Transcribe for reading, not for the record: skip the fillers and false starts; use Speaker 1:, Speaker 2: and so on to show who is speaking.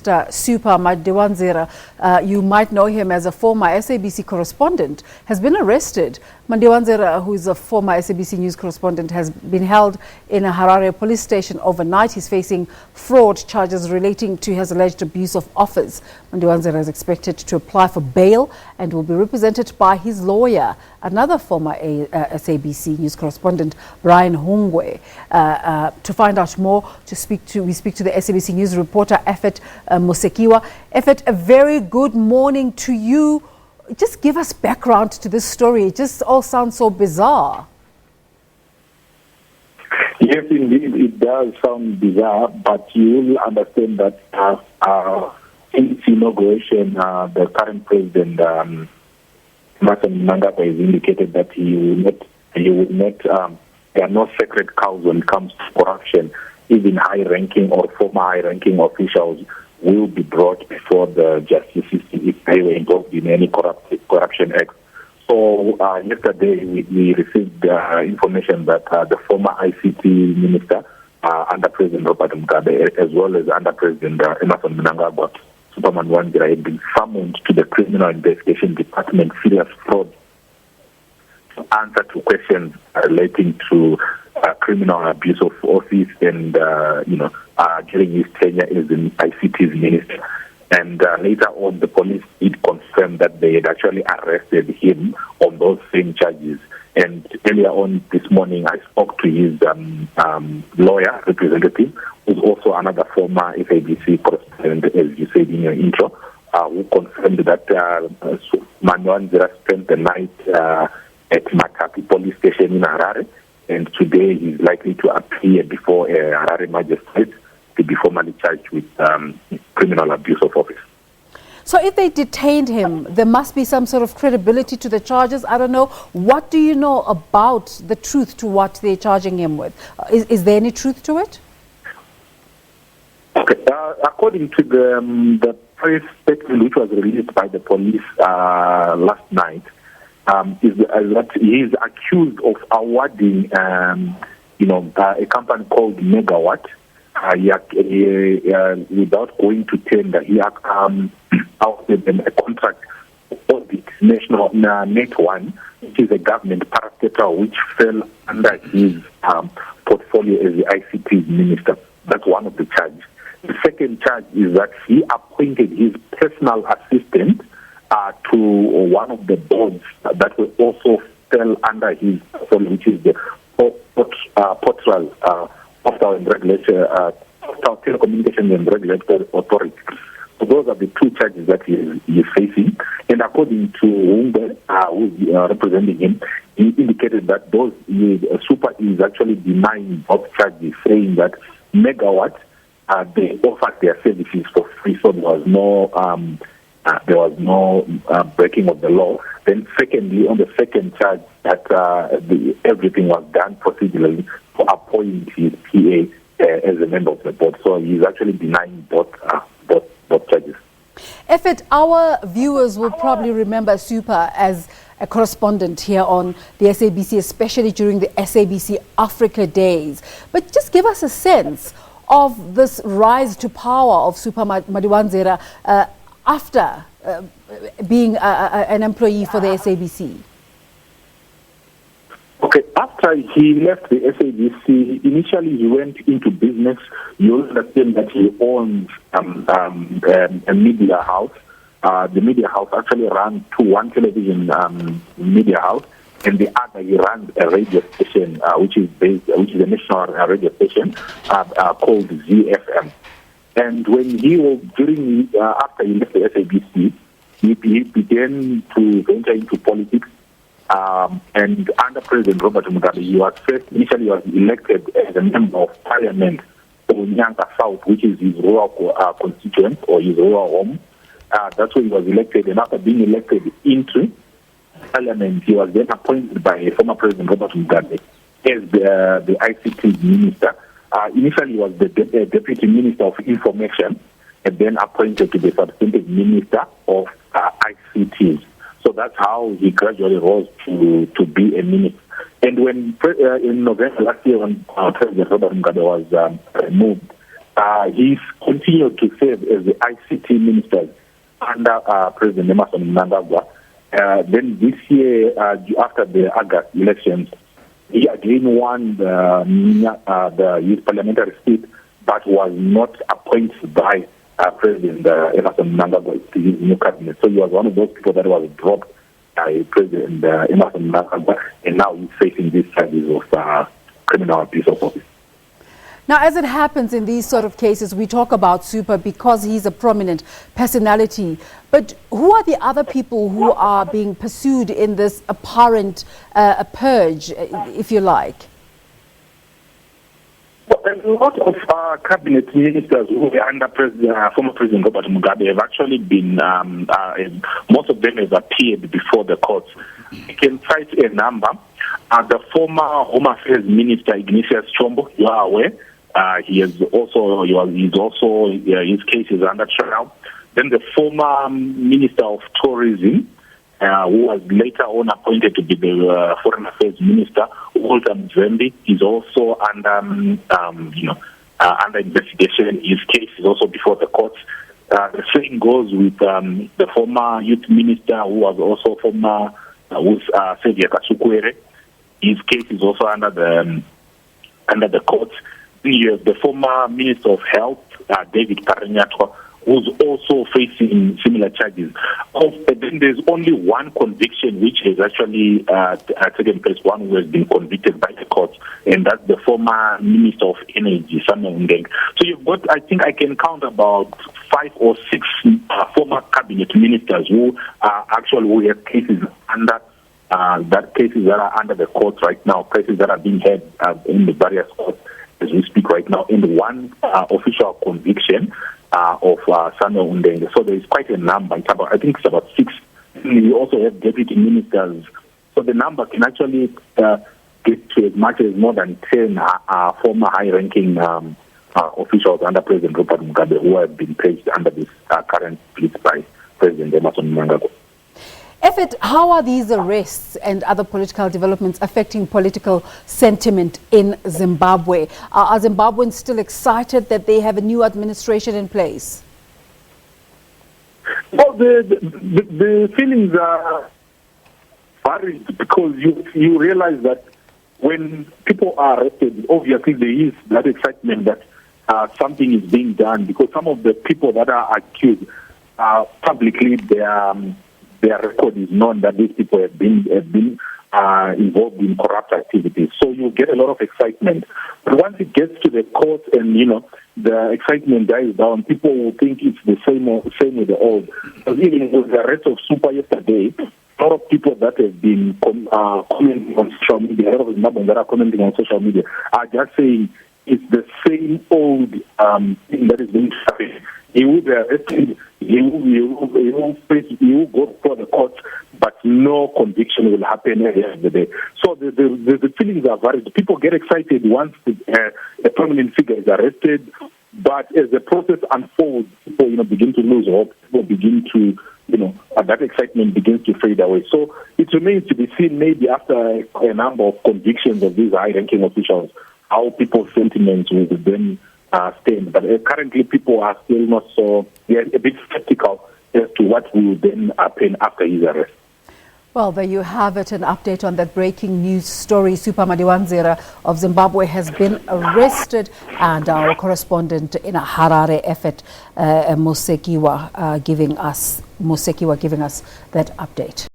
Speaker 1: Supa Mandiwanzira, you might know him as a former SABC correspondent, has been arrested. Mandi-wan-zira, who is a former SABC News correspondent, has been held in a Harare police station overnight. He's facing fraud charges relating to his alleged abuse of office. Mandi-wan-zira is expected to apply for bail and will be represented by his lawyer, another former SABC News correspondent, Brian Hungwe. To find out more, we speak to the SABC News reporter, Ephert Musekiwa. Ephert, a very good morning to you. Just give us background to this story. It just all sounds so bizarre.
Speaker 2: Yes, indeed, it does sound bizarre, but you will understand that since inauguration, the current president, Emerson Mnangagwa, has indicated that he would not, there are no sacred cows when it comes to corruption. Even high-ranking or former high-ranking officials will be brought before the justice system if they were involved in any corruption act. So yesterday we received information that the former ICT Minister under President Robert Mugabe, as well as under President Emerson Mnangagwa, Supa Mandiwanzira, had been summoned to the Criminal Investigation Department Serious Fraud to answer to questions relating to criminal abuse of office and during his tenure as the ICT Minister. And later on, the police did confirm that they had actually arrested him on those same charges. And earlier on this morning, I spoke to his lawyer representative, who's also another former SABC correspondent, as you said in your intro, who confirmed that Mandi-wan-zira spent the night at Matapi police station in Harare, and today he's likely to appear before a Harare magistrate to be formally charged with criminal abuse of office.
Speaker 1: So if they detained him, there must be some sort of credibility to the charges. I don't know. What do you know about the truth to what they're charging him with? Is there any truth to it?
Speaker 2: Okay. According to the press statement which was released by the police last night, is that he is accused of awarding, a company called Megawatt. Without going to tender, he awarded them a contract to audit National Net One, which is a government parastatal which fell under his portfolio as the ICT Minister. That's one of the charges. The second charge is that he appointed his personal assistant to one of the boards that will also fell under his portfolio, which is the Postal Telecommunications and Regulatory Authority. So those are the two charges that he is facing. And according to Hungwe, who is representing him, he indicated that Supa is actually denying both charges, saying that Megawatt, they offered their services for free, so there was no breaking of the law. Then secondly, on the second charge, that everything was done procedurally to appoint his PA as a member of the board. So he's actually denying both charges.
Speaker 1: Ephert, our viewers will probably remember Supa as a correspondent here on the SABC, especially during the SABC Africa days. But just give us a sense of this rise to power of Supa Mandiwanzira after being an employee for the SABC.
Speaker 2: Okay, after he left the SABC, initially he went into business. You understand that he owns a media house. The media house actually runs one television media house, and the other he runs a radio station, which is a national radio station called ZFM. And when he was after he left the SABC, he began to venture into politics. And under President Robert Mugabe, initially he was elected as a member of Parliament for Nyanga South, which is his rural constituent or his rural home. That's where he was elected. And after being elected into Parliament, he was then appointed by former President Robert Mugabe as the ICT Minister. Initially, he was the Deputy Minister of Information, and then appointed to the Substantive Minister of ICT. So that's how he gradually rose to be a minister. And when in November last year, when President Robert Mugabe was removed, he's continued to serve as the ICT Minister under President Emmerson Mnangagwa. Then this year, after the August elections, he again won the youth parliamentary seat, but was not appointed by President Emmerson Mnangagwa to his new cabinet. So he was one of those people that was dropped by President Emmerson Mnangagwa, and now he's facing these charges of criminal abuse of office.
Speaker 1: Now, as it happens in these sort of cases, we talk about Supa because he's a prominent personality. But who are the other people who are being pursued in this apparent purge, if you like?
Speaker 2: Well, a lot of cabinet ministers who were under former President Robert Mugabe have actually been, most of them have appeared before the courts. You can cite a number. The former Home Affairs Minister, Ignatius Chombo, you are aware. His case is under trial. Then the former Minister of Tourism, who was later on appointed to be the Foreign Affairs Minister, Walter Mzembe, is also under investigation. His case is also before the courts. The same goes with the former Youth Minister, who was also former Xavier Kasukwere. His case is also under the courts. You have the former Minister of Health, David Karinyatwa, who's also facing similar charges. Then there's only one conviction which has actually taken place, one who has been convicted by the courts, and that's the former Minister of Energy, Samuel Ndeng. So you've got, I think I can count about 5 or 6 former cabinet ministers who who have cases under cases that are under the courts right now, cases that are being held in the various courts as we speak right now, in one official conviction of Samuel Ndenge. So there is quite a number. I think it's about 6. We also have deputy ministers. So the number can actually get to as much as more than 10 former high-ranking officials under President Robert Mugabe who have been placed under this current split by President Emmerson Mnangagwa.
Speaker 1: Ephert, how are these arrests and other political developments affecting political sentiment in Zimbabwe? Are Zimbabweans still excited that they have a new administration in place?
Speaker 2: Well, the feelings are varied because you realize that when people are arrested, obviously there is that excitement that something is being done, because some of the people that are accused publicly, their record is known that these people have been involved in corrupt activities. So you get a lot of excitement. But once it gets to the court and, the excitement dies down, people will think it's the same with the old. Because even with the arrest of Supa yesterday, a lot of people that have been commenting on social media, a lot of Zimbabweans that are commenting on social media, are just saying it's the same old thing that is being happening. He will be arrested, he will go before the court, but no conviction will happen at the end of the day. So the feelings are varied. People get excited once a prominent figure is arrested, but as the process unfolds, people begin to lose hope. People begin to, that excitement begins to fade away. So it remains to be seen, maybe after a number of convictions of these high-ranking officials, how people's sentiments will then stand. But currently, people are still not they're a bit skeptical as to what will then happen after his arrest.
Speaker 1: Well, there you have it, an update on that breaking news story. Supa Mandiwanzira of Zimbabwe has been arrested, and our correspondent in Harare, Ephert Musekiwa, giving us that update.